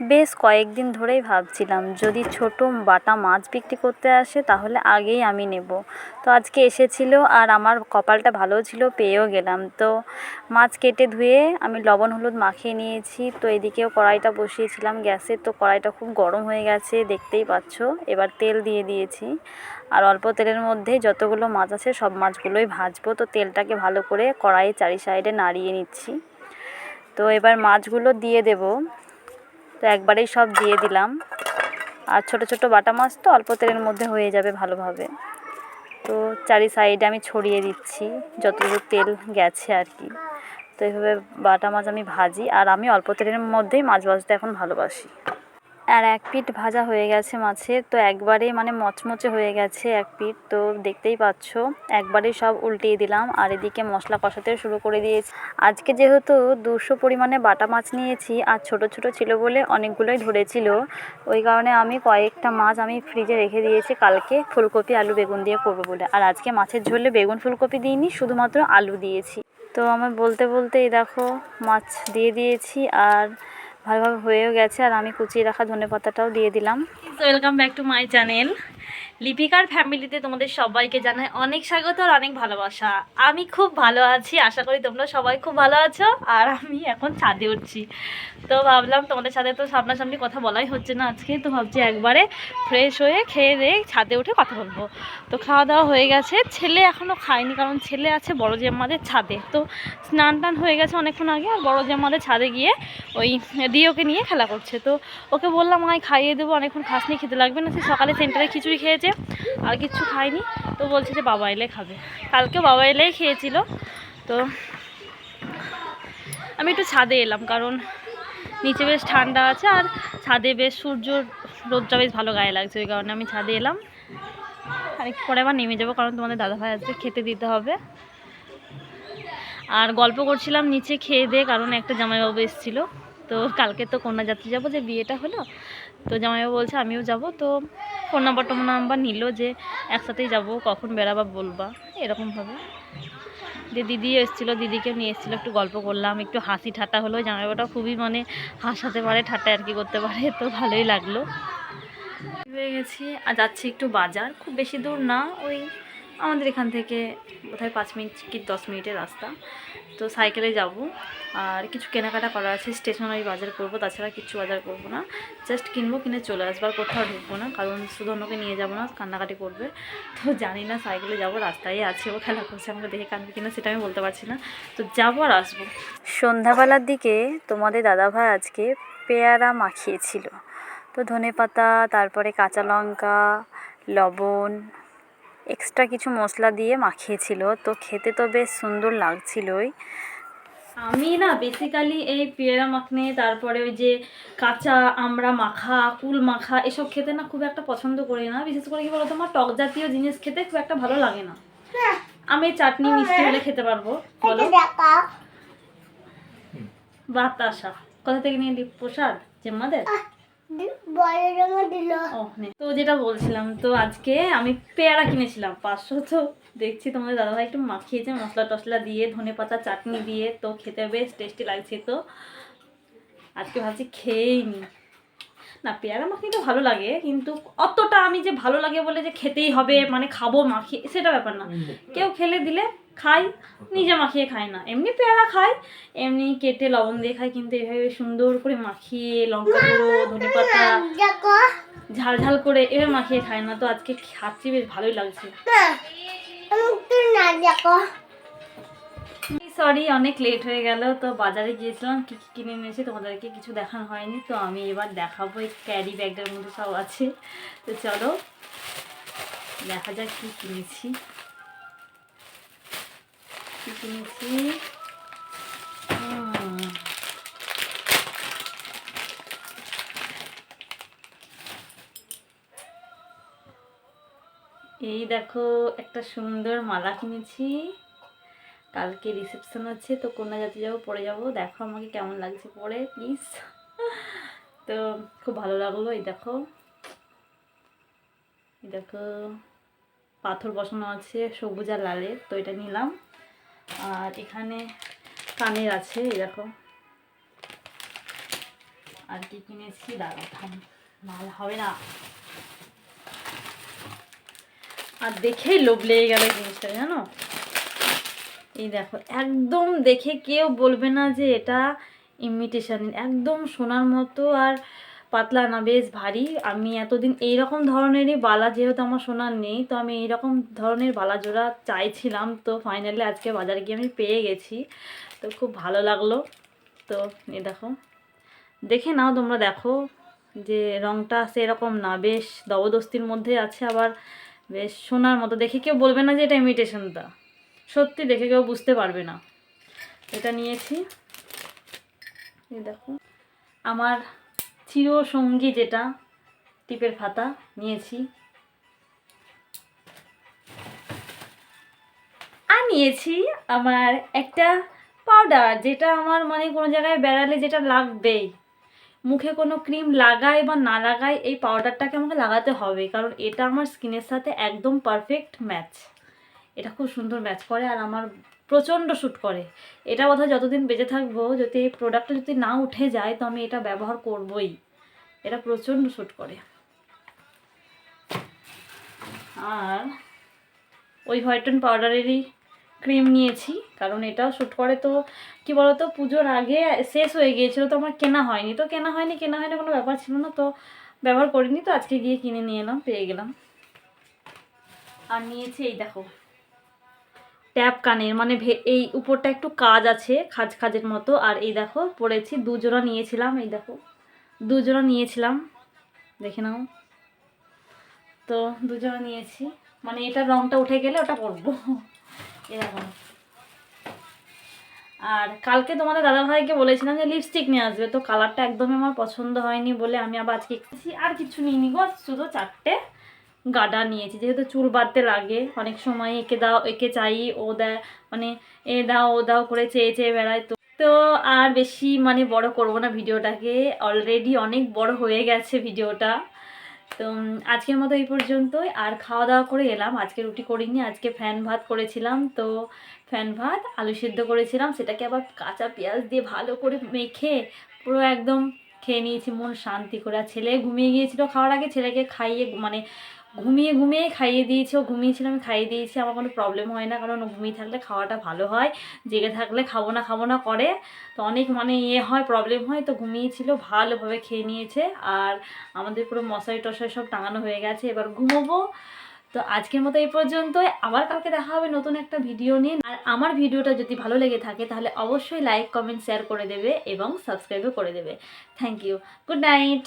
বেশ কয়েকদিন ধরেই ভাবছিলাম যদি ছোট বাটা মাছ বিক্রি করতে আসে তাহলে আগেই আমি নেব। তো আজকে এসেছিল আর আমার কপালটা ভালো ছিল, পেয়েও গেলাম। তো মাছ কেটে ধুয়ে আমি লবণ হলুদ মাখিয়ে নিয়েছি। তো এদিকেও কড়াইটা বসিয়েছিলাম গ্যাসে, তো কড়াইটা খুব গরম হয়ে গেছে দেখতেই পাচ্ছ। এবার তেল দিয়ে দিয়েছি আর অল্প তেলের মধ্যে যতগুলো মাছ আছে সব মাছগুলোই ভাজবো। তো তেলটাকে ভালো করে কড়াইয়ের চারি সাইডে নাড়িয়ে নিচ্ছি। তো এবার মাছগুলো দিয়ে দেবো। তো একবারেই সব দিয়ে দিলাম। আর ছোট ছোট বাটা মাছ তো অল্প তেলের মধ্যে হয়ে যাবে ভালোভাবে। তো চারি সাইডে আমি ছড়িয়ে দিচ্ছি যতটুকু তেল গেছে আর কি। তো এইভাবে বাটা মাছ আমি ভাজি আর আমি অল্প তেলের মধ্যেই মাছ ভাজতে এখন ভালোবাসি। আর এক পিঠ ভাজা হয়ে গেছে মাছের, তো একবারেই মানে মচমচে হয়ে গেছে এক পিঠ। তো দেখতেই পাচ্ছ একবারেই সব উল্টিয়ে দিলাম আর এদিকে মশলা কষাতেও শুরু করে দিয়েছি। আজকে যেহেতু 200 পরিমাণে বাটা মাছ নিয়েছি আর ছোট ছোট ছিল বলে অনেকগুলোই ধরেছিল, ওই কারণে আমি কয়েকটা মাছ আমি ফ্রিজে রেখে দিয়েছি কালকে ফুলকপি আলু বেগুন দিয়ে করবো বলে। আর আজকে মাছের ঝোলে বেগুন ফুলকপি দিইনি, শুধুমাত্র আলু দিয়েছি। তো আমার বলতে বলতে এই দেখো মাছ দিয়ে দিয়েছি আর ভালোভাবে হয়েও গেছে। আর আমি কুচিয়ে রাখা ধনেপাতাটাও দিয়ে দিলাম। তো welcome back to my channel লিপিকার ফ্যামিলিতে তোমাদের সবাইকে জানাই অনেক স্বাগত আর অনেক ভালোবাসা। আমি খুব ভালো আছি, আশা করি তোমরা সবাই খুব ভালো আছো। আর আমি এখন ছাদে উঠছি। তো ভাবলাম তোমাদের সাথে তো সামনাসামনি কথা বলাই হচ্ছে না আজকে, তো ভাবছি একবারে ফ্রেশ হয়ে খেয়ে দিয়ে ছাদে উঠে কথা বলবো। তো খাওয়া দাওয়া হয়ে গেছে, ছেলে এখনও খায়নি কারণ ছেলে আছে বড় জেম্মাদের ছাদে। তো স্নান টান হয়ে গেছে অনেকক্ষণ আগে, আর বড় জেম্মাদের ছাদে গিয়ে ওই দিওকে নিয়ে খেলা করছে। তো ওকে বললাম আমি খাইয়ে দেবো, অনেকক্ষণ খাসনি, খেতে লাগবে না। সে সকালে সেন্টারে খিচুড়ি খেয়েছে আর কিচ্ছু খায়নি। তো বলছে যে বাবা এলে খাবে, কালকেও বাবা এলেই খেয়েছিল। তো আমি একটু ছাদে এলাম কারণ নিচে বেশ ঠান্ডা আছে আর ছাদে বেশ সূর্যর রোদটা বেশ ভালো গায়ে লাগছে, ওই কারণে আমি ছাদে এলাম। আর একটু পরে আবার নেমে যাবো কারণ তোমাদের দাদাভাই আসবে, খেতে দিতে হবে। আর গল্প করছিলাম নিচে খেয়ে দিয়ে, কারণ একটা জামাইবাবু এসেছিলো। তো কালকে তো কন্যাযাত্রী যাবো, যে বিয়েটা হলো, তো জামাইবাবু বলছে আমিও যাব। তো ফোন নাম্বার নিল যে একসাথেই যাব, কখন বেরাবা বলবা, এরকমভাবে। যে দিদি এসেছিলো, দিদিকে নিয়ে এসেছিলো, একটু গল্প করলাম, একটু হাসি ঠাট্টা হলো। জামাইবাবুটা খুবই মানে হাসাতে পারে, ঠাট্টা আর কি করতে পারে, তো ভালোই লাগলো। হয়ে গেছি আর যাচ্ছি একটু বাজার, খুব বেশি দূর না, ওই আমাদের এখান থেকে বোধহয় 5 মিনিট কি 10 মিনিটের রাস্তা। তো সাইকেলে যাব আর কিছু কেনাকাটা করা আছে, স্টেশনারি বাজার করব, তাছাড়া কিছু বাজার করব না। জাস্ট কিনবো, কিনে চলে আসবো, আর কোথাও ঢুকবো না কারণ শুধু অন্যকে নিয়ে যাবো না, কান্নাকাটি করবে। তো জানি না, সাইকেলে যাবো, রাস্তায় আছে, ও খেলা করছে, আমাকে দেখে কাঁদবে কিনা সেটা আমি বলতে পারছি না। তো যাবো আর আসবো। সন্ধ্যাবেলার দিকে তোমাদের দাদাভাই আজকে পেয়ারা মাখিয়েছিল। তো ধনেপাতা, তারপরে কাঁচা লঙ্কা, লবণ, এক্সট্রা কিছু মশলা দিয়ে মাখিয়েছিল। তো খেতে তো বেশ সুন্দর লাগছিলই। আমি না বেসিক্যালি এই পেয়ারা মাখনে, তারপরে ওই যে কাঁচা আমড়া মাখা, কুল মাখা, এসব খেতে না খুব একটা পছন্দ করি না। বিশেষ করে কি বলতো, আমার টক জাতীয় জিনিস খেতে খুব একটা ভালো লাগে না। আমি চাটনি মিষ্টি হলে খেতে পারবো। বলো, বাতাসা কোথা থেকে নিয়ে দিই? প্রসাদ জেম্মাদের। তো যেটা বলছিলাম, তো আজকে আমি পেয়ারা কিনেছিলাম 500। তো দেখছি তোমাদের দাদাভাই একটু মাখিয়েছে মশলা টশলা দিয়ে, ধনেপাতা চাটনি দিয়ে, তো খেতে বেশ টেস্টি লাগছে। তো আজকে ভাবছি খেয়েই নি। না, পেয়ারা মাখিয়ে তো ভালো লাগে, কিন্তু অতটা আমি যে ভালো লাগে বলে যে খেতেই হবে, মানে খাবো মাখিয়ে, সেটা ব্যাপার না। কেউ খেলে দিলে খাই, নিজে মাখিয়ে খাই না। এমনি পেয়ারা খাই, এমনি কেটে লবণ দিয়ে খাই, কিন্তু এভাবে সুন্দর করে মাখিয়ে লঙ্কা গুঁড়ো, ধনেপাতা ঝাল ঝাল করে এভাবে মাখিয়ে খাই না। তো আজকে খাচ্ছি, বেশ ভালোই লাগছে। সরি, অনেক লেট হয়ে গেল। তো বাজারে গিয়েছিলাম, কী কী কিনে এনেছি তোমাদেরকে কিছু দেখানো হয়নি, তো আমি এবার দেখাবো। এই ক্যারি ব্যাগটার মধ্যে সব আছে, তো চলো দেখা যাক কী কিনেছি। এই দেখো, একটা সুন্দর মালা কিনেছি। কালকে রিসেপশন আছে, তো কন্যাযাত্রী যাবো, পরে যাবো। দেখো আমাকে কেমন লাগছে পরে, প্লিজ। তো খুব ভালো লাগলো। এই দেখো, পাথর বসানো আছে সবুজ আর লালের, তো এটা নিলাম। আর এখানে কানের আছে, এই দেখো। আর কি কিনেছি দাঁড়াও থাম, নাহলে হবে না। আর দেখেই লোভ লেগে গেল জিনিসটা, জানো। এই দেখো, একদম দেখে কেউ বলবে না যে এটা ইমিটেশন, একদম সোনার মতো। আর পাতলা না, বেশ ভারী। আমি এতদিন এইরকম ধরনেরই বালা, যেহেতু আমার সোনার নেই, তো আমি এইরকম ধরনের বালা জোড়া চাইছিলাম। তো ফাইনালি আজকে বাজারে গিয়ে আমি পেয়ে গেছি, তো খুব ভালো লাগলো। তো এই দেখো, দেখে নাও তোমরা, দেখো যে রঙটা সেরকম না, বেশ জবরদস্তির মধ্যে আছে, আবার বেশ সোনার মতো। দেখে কেউ বলবে না যে এটা ইমিটেশনটা, সত্যি দেখে কেউ বুঝতে পারবে না। এটা নিয়েছি, এই দেখো আমার চিরসঙ্গী যেটা টিপের খাতা নিয়েছি। আর নিয়েছি আমার একটা পাউডার, যেটা আমার মানে কোনো জায়গায় বেড়ালে যেটা লাগবেই। মুখে কোনো ক্রিম লাগাই বা না লাগাই, এই পাউডারটাকে আমাকে লাগাতে হবে, কারণ এটা আমার স্কিনের সাথে একদম পারফেক্ট ম্যাচ। এটা খুব সুন্দর ম্যাচ করে আর আমার প্রচণ্ড শ্যুট করে। এটা বোধহয় যতদিন বেঁচে থাকবো, যদি এই প্রোডাক্টটা যদি না উঠে যায়, তো আমি এটা ব্যবহার করবই। এটা প্রচণ্ড শ্যুট করে। আর ওই হোয়াইট টোন পাউডারেরই ক্রিম নিয়েছি, কারণ এটাও শ্যুট করে। তো কি বলতো, পুজোর আগে শেষ হয়ে গিয়েছিলো, তো আমার কেনা হয়নি, কেনা হয়নি কোনো ব্যাপার ছিল না, তো ব্যবহার করিনি। তো আজকে গিয়ে কিনে নিয়ে এলাম, পেয়ে গেলাম। আর নিয়েছি এই দেখো ট্যাপ কানের, মানে এই উপরটা একটু কাজ আছে, খাজের মতো। আর এই দেখো পরেছি, দুজোড়া নিয়েছিলাম, এই দেখো দুজোড়া নিয়েছিলাম, দেখে নাও। তো দুজোড়া নিয়েছি, মানে এটার রঙটা উঠে গেলে ওটা পরবো, এরকম। আর কালকে তোমাদের দাদাভাইকে বলেছিলাম যে লিপস্টিক নিয়ে আসবে, তো কালারটা একদমই আমার পছন্দ হয়নি বলে আমি আবার আজকে আর কিছু নিইনি গো, শুধু 4টে গার্ডার নিয়েছি। যেহেতু চুল বাঁধতে লাগে অনেক সময়, একে দাও একে চাই, ও দেয়, মানে এ দাও ও দাও করে চেয়ে চেয়ে বেড়ায়। তো তো আর বেশি মানে বড় করব না ভিডিওটাকে, অলরেডি অনেক বড় হয়ে গেছে ভিডিওটা। তো আজকের মতো এই পর্যন্তই। আর খাওয়া দাওয়া করে এলাম, আজকে রুটি করিনি, আজকে ফ্যান ভাত করেছিলাম। তো ফ্যান ভাত আলু সিদ্ধ করেছিলাম, সেটাকে আবার কাঁচা পেঁয়াজ দিয়ে ভালো করে মেখে পুরো একদম খেয়ে নিয়েছি মন শান্তি করে। আর ছেলে ঘুমিয়ে গিয়েছিল খাওয়ার আগে, ছেলেকে খাইয়ে মানে ঘুমিয়ে খাইয়ে দিয়েছি। ও ঘুমিয়েছিল, আমি খাইয়ে দিয়েছি। আমার কোনো প্রবলেম হয় না, কারণ ও ঘুমিয়ে থাকলে খাওয়াটা ভালো হয়, জেগে থাকলে খাবো না করে, তো অনেক মানে হয়, প্রবলেম হয়। তো ঘুমিয়েছিল, ভালোভাবে খেয়ে নিয়েছে। আর আমাদের পুরো মশারি টশারি সব টাঙানো হয়ে গেছে, এবার ঘুমোবো। তো আজকের মতো এই পর্যন্তই, আবার কালকে দেখা হবে নতুন একটা ভিডিও নিয়ে। আর আমার ভিডিওটা যদি ভালো লেগে থাকে তাহলে অবশ্যই লাইক কমেন্ট শেয়ার করে দেবে এবং সাবস্ক্রাইবও করে দেবে। Thank you, good night.